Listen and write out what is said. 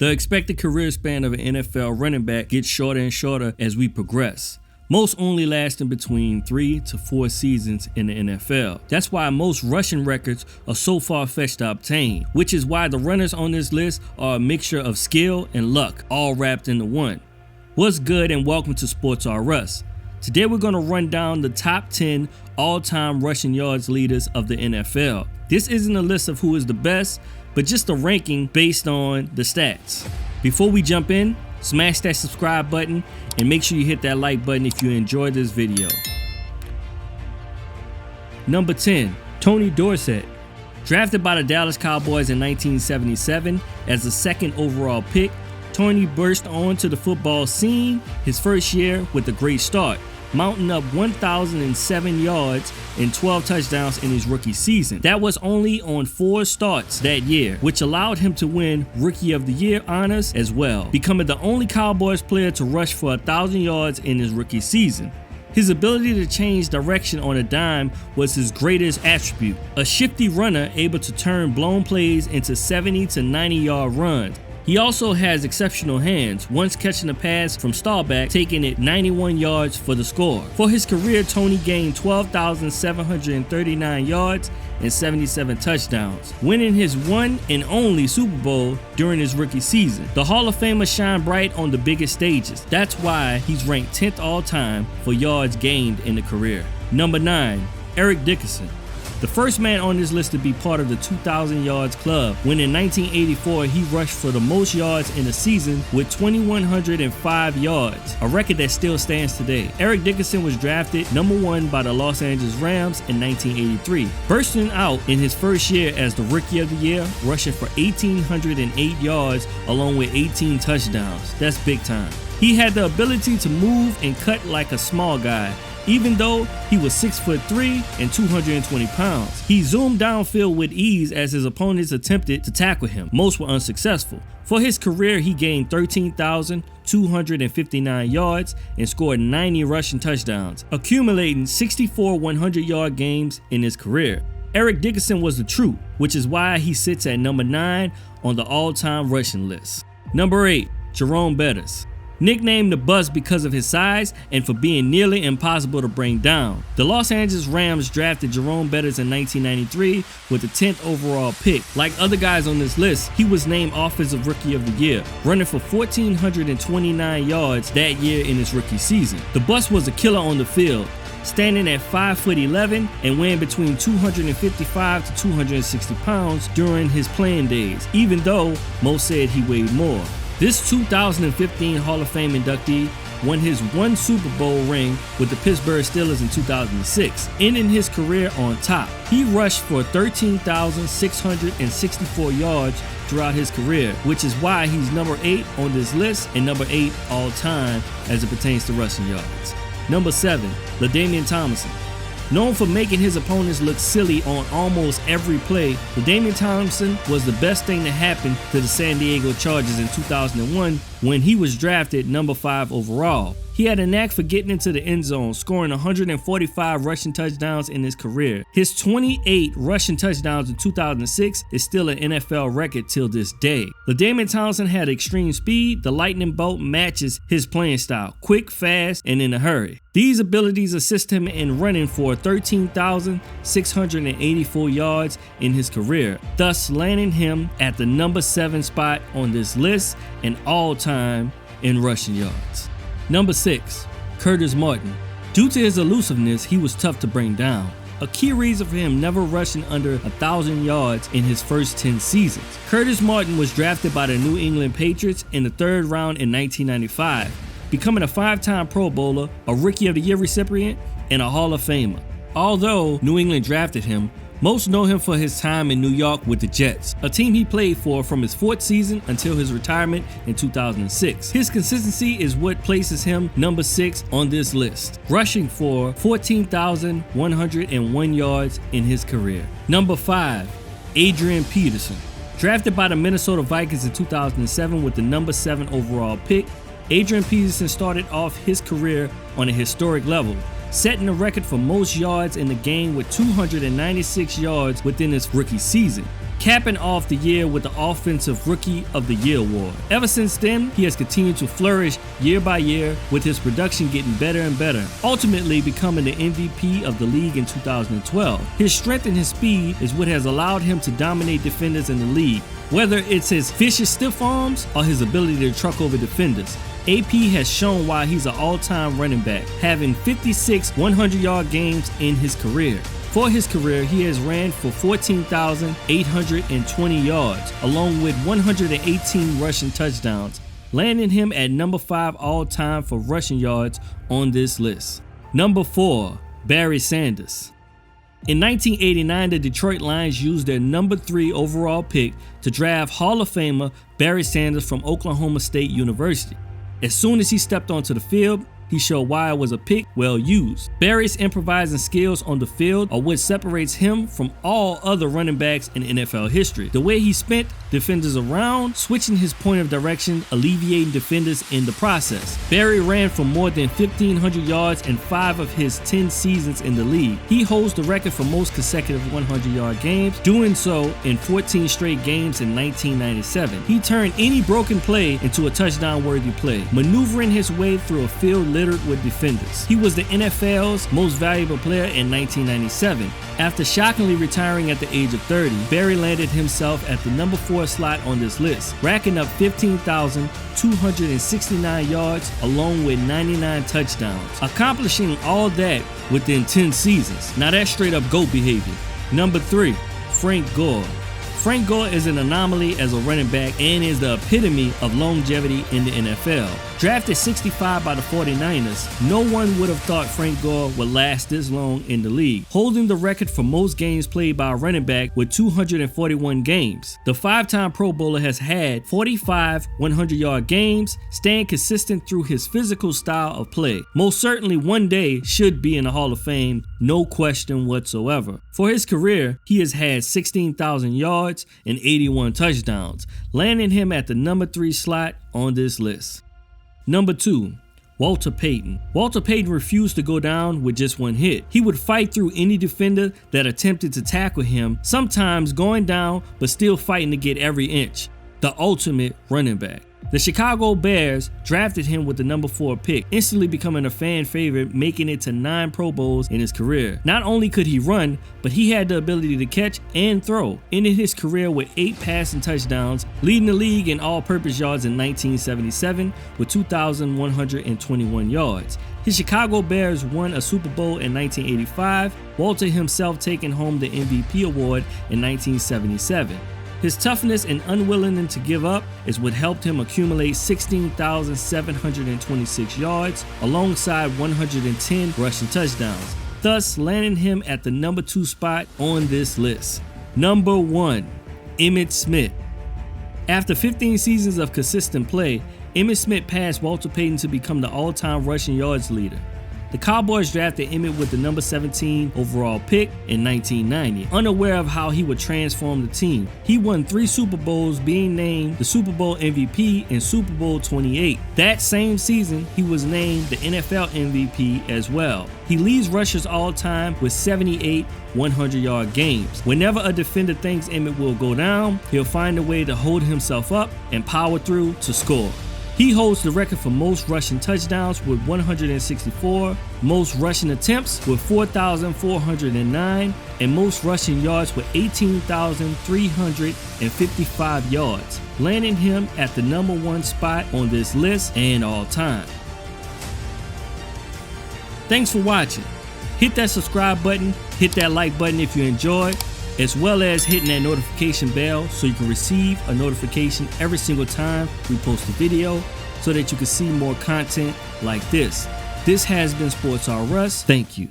The expected career span of an NFL running back gets shorter and shorter as we progress, most only lasting between 3 to 4 seasons in the NFL. That's why most rushing records are so far-fetched to obtain, which is why the runners on this list are a mixture of skill and luck, all wrapped into one. What's good, and welcome to Sports R Us. Today we're going to run down the top 10 all-time rushing yards leaders of the NFL. This isn't a list of who is the best, but just a ranking based on the stats. Before we jump in, smash that subscribe button and make sure you hit that like button if you enjoyed this video. Number 10, Tony Dorsett. Drafted by the Dallas Cowboys in 1977 as the second overall pick, Tony burst onto the football scene his first year with a great start, mounting up 1,007 yards and 12 touchdowns in his rookie season. That was only on 4 starts that year, which allowed him to win Rookie of the Year honors as well, becoming the only Cowboys player to rush for 1,000 yards in his rookie season. His ability to change direction on a dime was his greatest attribute, a shifty runner able to turn blown plays into 70 to 90 yard runs. He also has exceptional hands, once catching a pass from Staubach, taking it 91 yards for the score. For his career, Tony gained 12,739 yards and 77 touchdowns, winning his one and only Super Bowl during his rookie season. The Hall of Famers shine bright on the biggest stages. That's why he's ranked 10th all time for yards gained in the career. Number 9, Eric Dickerson. The first man on this list to be part of the 2,000 yards club, when in 1984 he rushed for the most yards in a season with 2,105 yards, a record that still stands today. Eric Dickerson was drafted number 1 by the Los Angeles Rams in 1983, bursting out in his first year as the Rookie of the Year, rushing for 1,808 yards along with 18 touchdowns. That's big time. He had the ability to move and cut like a small guy. Even though he was 6'3" and 220 pounds, he zoomed downfield with ease as his opponents attempted to tackle him. Most were unsuccessful. For his career, he gained 13,259 yards and scored 90 rushing touchdowns, accumulating 64 100-yard games in his career. Eric Dickerson was the truth, which is why he sits at number 9 on the all-time rushing list. Number 8, Jerome Bettis. Nicknamed the Bus because of his size and for being nearly impossible to bring down, the Los Angeles Rams drafted Jerome Bettis in 1993 with the 10th overall pick. Like other guys on this list, he was named Offensive Rookie of the Year, running for 1,429 yards that year in his rookie season. The Bus was a killer on the field, standing at 5'11" and weighing between 255 to 260 pounds during his playing days, even though most said he weighed more. This 2015 Hall of Fame inductee won his 1 Super Bowl ring with the Pittsburgh Steelers in 2006, ending his career on top. He rushed for 13,664 yards throughout his career, which is why he's number 8 on this list and number 8 all time as it pertains to rushing yards. Number 7, LaDainian Tomlinson. Known for making his opponents look silly on almost every play, LaDainian Tomlinson was the best thing that happened to the San Diego Chargers in 2001 when he was drafted number 5 overall. He had a knack for getting into the end zone, scoring 145 rushing touchdowns in his career. His 28 rushing touchdowns in 2006 is still an NFL record till this day. LaDainian Tomlinson had extreme speed. The lightning bolt matches his playing style, quick, fast, and in a hurry. These abilities assist him in running for 13,684 yards in his career, thus landing him at the number 7 spot on this list and all time in rushing yards. Number 6, Curtis Martin. Due to his elusiveness, he was tough to bring down, a key reason for him never rushing under 1,000 yards in his first 10 seasons. Curtis Martin was drafted by the New England Patriots in the 3rd round in 1995, becoming a 5-time Pro Bowler, a Rookie of the Year recipient, and a Hall of Famer. Although New England drafted him, most know him for his time in New York with the Jets, a team he played for from his 4th season until his retirement in 2006. His consistency is what places him number 6 on this list, rushing for 14,101 yards in his career. Number 5, Adrian Peterson. Drafted by the Minnesota Vikings in 2007 with the number 7 overall pick, Adrian Peterson started off his career on a historic level, setting a record for most yards in the game with 296 yards within his rookie season. capping off the year with the Offensive Rookie of the Year award. Ever since then, he has continued to flourish year by year, with his production getting better and better, ultimately becoming the MVP of the league in 2012. His strength and his speed is what has allowed him to dominate defenders in the league, whether it's his vicious stiff arms or his ability to truck over defenders. AP has shown why he's an all-time running back, having 56 100-yard games in his career. For his career, he has ran for 14,820 yards, along with 118 rushing touchdowns, landing him at number 5 all-time for rushing yards on this list. Number 4, Barry Sanders. In 1989, the Detroit Lions used their number 3 overall pick to draft Hall of Famer Barry Sanders from Oklahoma State University. As soon as he stepped onto the field, he showed why it was a pick well used. Barry's improvising skills on the field are what separates him from all other running backs in NFL history. The way he spent defenders around, switching his point of direction, alleviating defenders in the process. Barry ran for more than 1,500 yards in 5 of his 10 seasons in the league. He holds the record for most consecutive 100-yard games, doing so in 14 straight games in 1997. He turned any broken play into a touchdown-worthy play, maneuvering his way through a field littered with defenders. He was the NFL's most valuable player in 1997. After shockingly retiring at the age of 30, Barry landed himself at the number 4 slot on this list, racking up 15,269 yards along with 99 touchdowns, accomplishing all that within 10 seasons. Now that's straight up GOAT behavior. Number 3, Frank Gore. Frank Gore is an anomaly as a running back and is the epitome of longevity in the NFL. Drafted 65 by the 49ers, no one would have thought Frank Gore would last this long in the league, holding the record for most games played by a running back with 241 games. The 5-time Pro Bowler has had 45 100-yard games, staying consistent through his physical style of play. Most certainly one day should be in the Hall of Fame, no question whatsoever. For his career, he has had 16,000 yards and 81 touchdowns, landing him at the number 3 slot on this list. Number 2, Walter Payton. Walter Payton refused to go down with just one hit. He would fight through any defender that attempted to tackle him, sometimes going down but still fighting to get every inch. The ultimate running back. The Chicago Bears drafted him with the number 4 pick, instantly becoming a fan favorite, making it to 9 Pro Bowls in his career. Not only could he run, but he had the ability to catch and throw, ending his career with 8 passing touchdowns, leading the league in all-purpose yards in 1977 with 2,121 yards. His Chicago Bears won a Super Bowl in 1985, Walter himself taking home the MVP award in 1977. His toughness and unwillingness to give up is what helped him accumulate 16,726 yards alongside 110 rushing touchdowns, thus landing him at the number 2 spot on this list. Number 1, Emmitt Smith. After 15 seasons of consistent play, Emmitt Smith passed Walter Payton to become the all-time rushing yards leader. The Cowboys drafted Emmitt with the number 17 overall pick in 1990, unaware of how he would transform the team. He won 3 Super Bowls, being named the Super Bowl MVP in Super Bowl 28. That same season, he was named the NFL MVP as well. He leads rushers all time with 78 100-yard games. Whenever a defender thinks Emmitt will go down, he'll find a way to hold himself up and power through to score. He holds the record for most rushing touchdowns with 164, most rushing attempts with 4,409, and most rushing yards with 18,355 yards, landing him at the number 1 spot on this list and all time. Thanks for watching. Hit that subscribe button, hit that like button if you enjoyed, as well as hitting that notification bell so you can receive a notification every single time we post a video so that you can see more content like this. This has been Sports R Us. Thank you.